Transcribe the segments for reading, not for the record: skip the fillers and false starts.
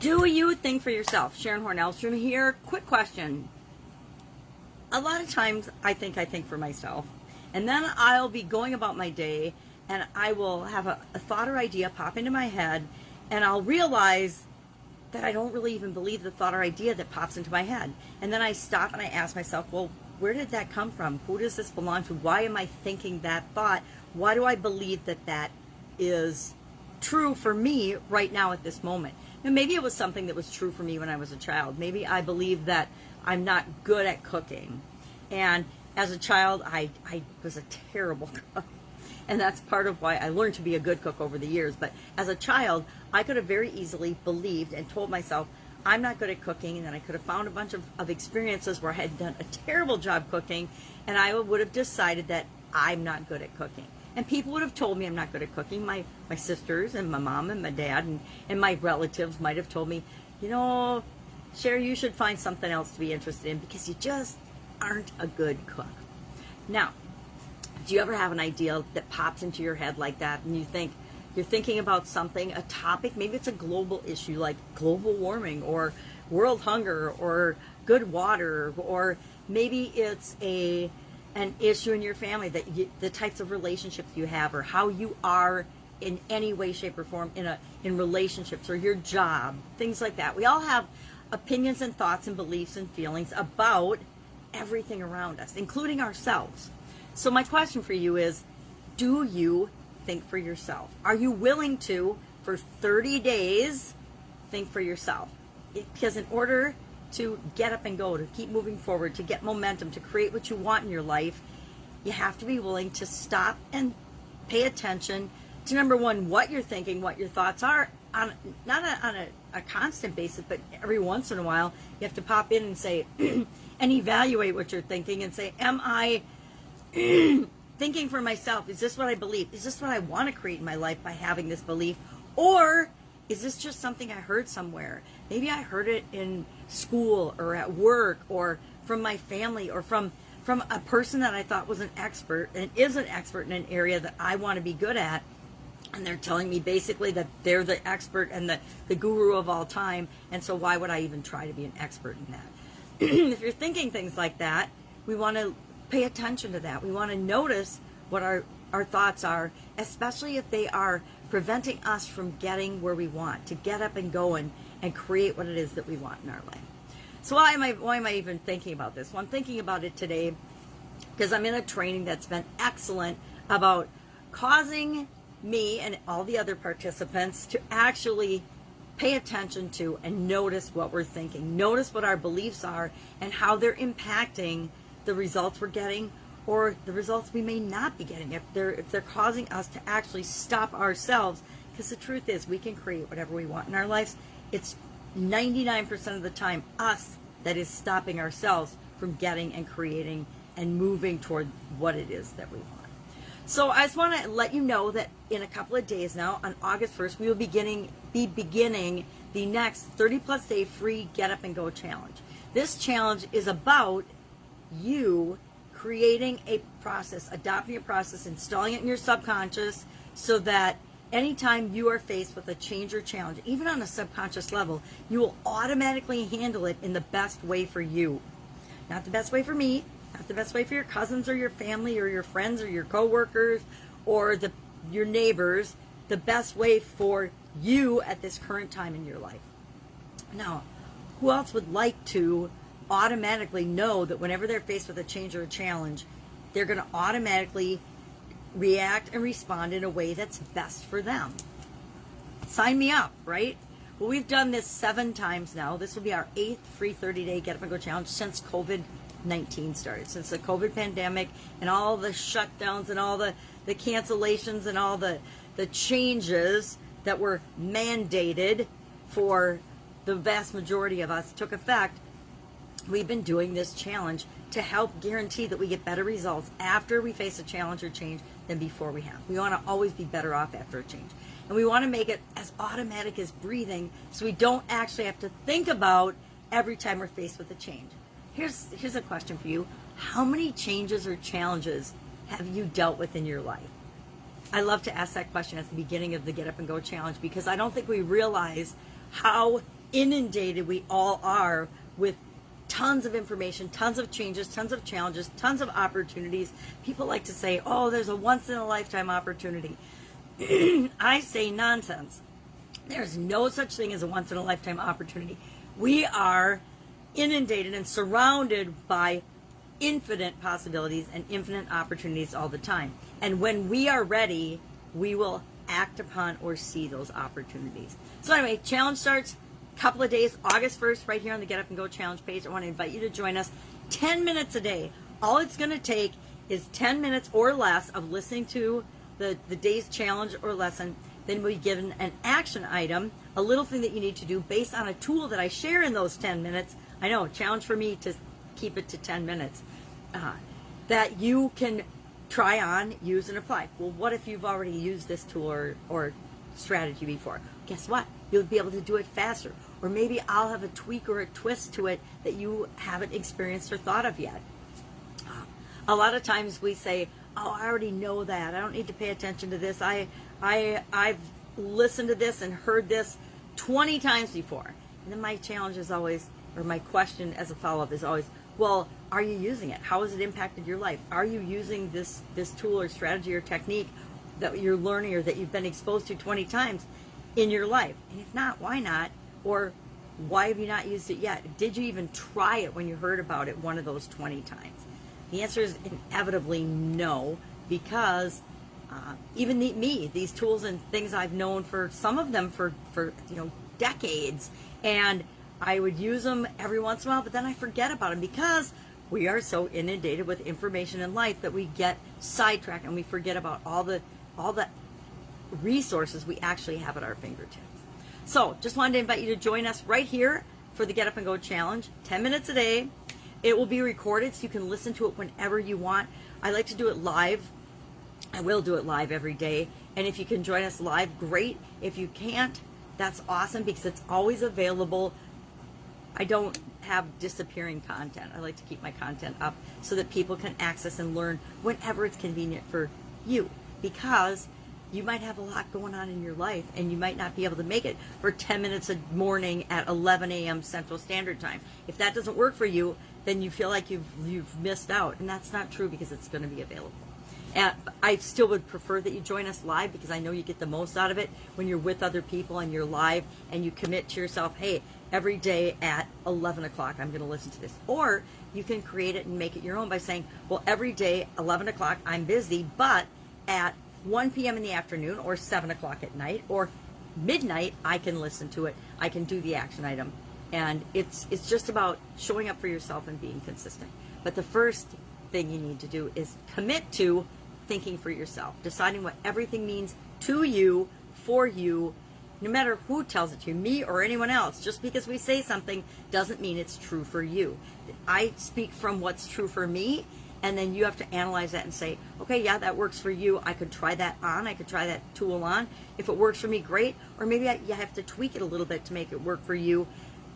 Do you think for yourself? Sharon Horne-Ellstrom here. Quick question. A lot of times I think for myself. And then I'll be going about my day and I will have a thought or idea pop into my head and I'll realize that I don't really even believe the thought or idea that pops into my head. And then I stop and I ask myself, well, where did that come from? Who does this belong to? Why am I thinking that thought? Why do I believe that that is true for me right now at this moment? And maybe it was something that was true for me when I was a child. Maybe I believed that I'm not good at cooking. And as a child, I was a terrible cook. And that's part of why I learned to be a good cook over the years. But as a child, I could have very easily believed and told myself, I'm not good at cooking. And then I could have found a bunch of experiences where I had done a terrible job cooking. And I would have decided that I'm not good at cooking. And people would have told me I'm not good at cooking. My sisters and my mom and my dad and my relatives might have told me, you know, Sherry, you should find something else to be interested in because you just aren't a good cook. Now, do you ever have an idea that pops into your head like that and you're thinking about something, a topic, maybe it's a global issue like global warming or world hunger or good water, or maybe it's an issue in your family, that the types of relationships you have or how you are in any way, shape, or form in relationships or your job, things like that. We all have opinions and thoughts and beliefs and feelings about everything around us, including ourselves. So my question for you is, do you think for yourself? Are you willing to, for 30 days, think for yourself? Because in order to get up and go, to keep moving forward, to get momentum, to create what you want in your life, you have to be willing to stop and pay attention to, number one, what you're thinking, what your thoughts are, not on a constant basis, but every once in a while, you have to pop in and say, and evaluate what you're thinking and say, am I thinking for myself? Is this what I believe? Is this what I want to create in my life by having this belief? Or is this just something I heard somewhere? Maybe I heard it in school or at work or from my family or from a person that I thought was an expert and is an expert in an area that I want to be good at. And they're telling me basically that they're the expert and the guru of all time. And so why would I even try to be an expert in that? If you're thinking things like that, we want to pay attention to that. We want to notice what our thoughts are, especially if they are preventing us from getting where we want, to get up and go and create what it is that we want in our life. So why am I even thinking about this? Well, I'm thinking about it today because I'm in a training that's been excellent about causing me and all the other participants to actually pay attention to and notice what we're thinking, notice what our beliefs are and how they're impacting the results we're getting or the results we may not be getting, if they're causing us to actually stop ourselves. Because the truth is, we can create whatever we want in our lives. It's 99% of the time us that is stopping ourselves from getting and creating and moving toward what it is that we want. So I just want to let you know that in a couple of days now, on August 1st, we will be beginning the next 30-plus day free Get Up and Go challenge. This challenge is about you creating a process, adopting a process, installing it in your subconscious so that anytime you are faced with a change or challenge, even on a subconscious level, you will automatically handle it in the best way for you. Not the best way for me, not the best way for your cousins or your family or your friends or your coworkers or your neighbors, the best way for you at this current time in your life. Now, who else would like to automatically know that whenever they're faced with a change or a challenge, they're going to automatically react and respond in a way that's best for them? Sign me up, right? Well, we've done this 7 times now. This will be our 8th free 30-day Get Up and Go challenge since COVID-19 started, since the COVID pandemic and all the shutdowns and all the cancellations and all the changes that were mandated for the vast majority of us took effect. We've been doing this challenge to help guarantee that we get better results after we face a challenge or change than before we have. We want to always be better off after a change. And we want to make it as automatic as breathing so we don't actually have to think about every time we're faced with a change. Here's a question for you. How many changes or challenges have you dealt with in your life? I love to ask that question at the beginning of the Get Up and Go challenge because I don't think we realize how inundated we all are with tons of information, tons of changes, tons of challenges, tons of opportunities. People like to say, oh, there's a once in a lifetime opportunity. I say nonsense. There's no such thing as a once in a lifetime opportunity. We are inundated and surrounded by infinite possibilities and infinite opportunities all the time. And when we are ready, we will act upon or see those opportunities. So anyway, challenge starts a couple of days, August 1st, right here on the Get Up and Go Challenge page. I want to invite you to join us 10 minutes a day. All it's going to take is 10 minutes or less of listening to the day's challenge or lesson. Then we'll be given an action item, a little thing that you need to do based on a tool that I share in those 10 minutes. I know, challenge for me to keep it to 10 minutes. That you can try on, use, and apply. Well, what if you've already used this tool or strategy before? Guess what? You'll be able to do it faster. Or maybe I'll have a tweak or a twist to it that you haven't experienced or thought of yet. A lot of times we say, oh, I already know that. I don't need to pay attention to this. I've listened to this and heard this 20 times before. And then my challenge is always, or my question as a follow-up is always, well, are you using it? How has it impacted your life? Are you using this tool or strategy or technique that you're learning or that you've been exposed to 20 times in your life? And if not, why not? Or why have you not used it yet? Did you even try it when you heard about it one of those 20 times? The answer is inevitably no, because even these tools and things I've known for some of them for decades, and I would use them every once in a while, but then I forget about them because we are so inundated with information in life that we get sidetracked and we forget about all the resources we actually have at our fingertips. So just wanted to invite you to join us right here for the Get Up and Go Challenge, 10 minutes a day. It will be recorded so you can listen to it whenever you want. I like to do it live. I will do it live every day. And if you can join us live, great. If you can't, that's awesome because it's always available. I don't have disappearing content. I like to keep my content up so that people can access and learn whenever it's convenient for you, because you might have a lot going on in your life and you might not be able to make it for 10 minutes a morning at 11 a.m. Central Standard Time. If that doesn't work for you, then you feel like you've missed out, and that's not true because it's going to be available. And I still would prefer that you join us live because I know you get the most out of it when you're with other people and you're live and you commit to yourself, hey, every day at 11 o'clock I'm going to listen to this. Or you can create it and make it your own by saying, well, every day 11 o'clock I'm busy, but at 1 p.m. in the afternoon or 7 o'clock at night or midnight I can listen to it. I can do the action item. And it's just about showing up for yourself and being consistent. But the first thing you need to do is commit to thinking for yourself, deciding what everything means to you, for you, no matter who tells it to you, me or anyone else. Just because we say something doesn't mean it's true for you. I speak from what's true for me, and then you have to analyze that and say, okay, yeah, that works for you. I could try that on. I could try that tool on. If it works for me, great. Or maybe you have to tweak it a little bit to make it work for you.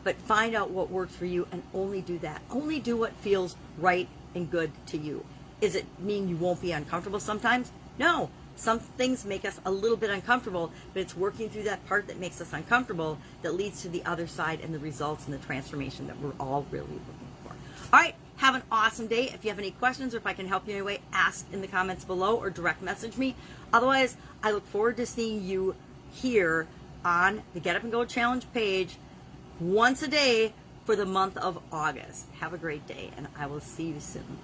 But find out what works for you and only do that. Only do what feels right and good to you. Does it mean you won't be uncomfortable sometimes? No. Some things make us a little bit uncomfortable, but it's working through that part that makes us uncomfortable that leads to the other side and the results and the transformation that we're all really looking for. All right. Have an awesome day. If you have any questions or if I can help you in any way, ask in the comments below or direct message me. Otherwise, I look forward to seeing you here on the Get Up and Go Challenge page once a day for the month of August. Have a great day, and I will see you soon.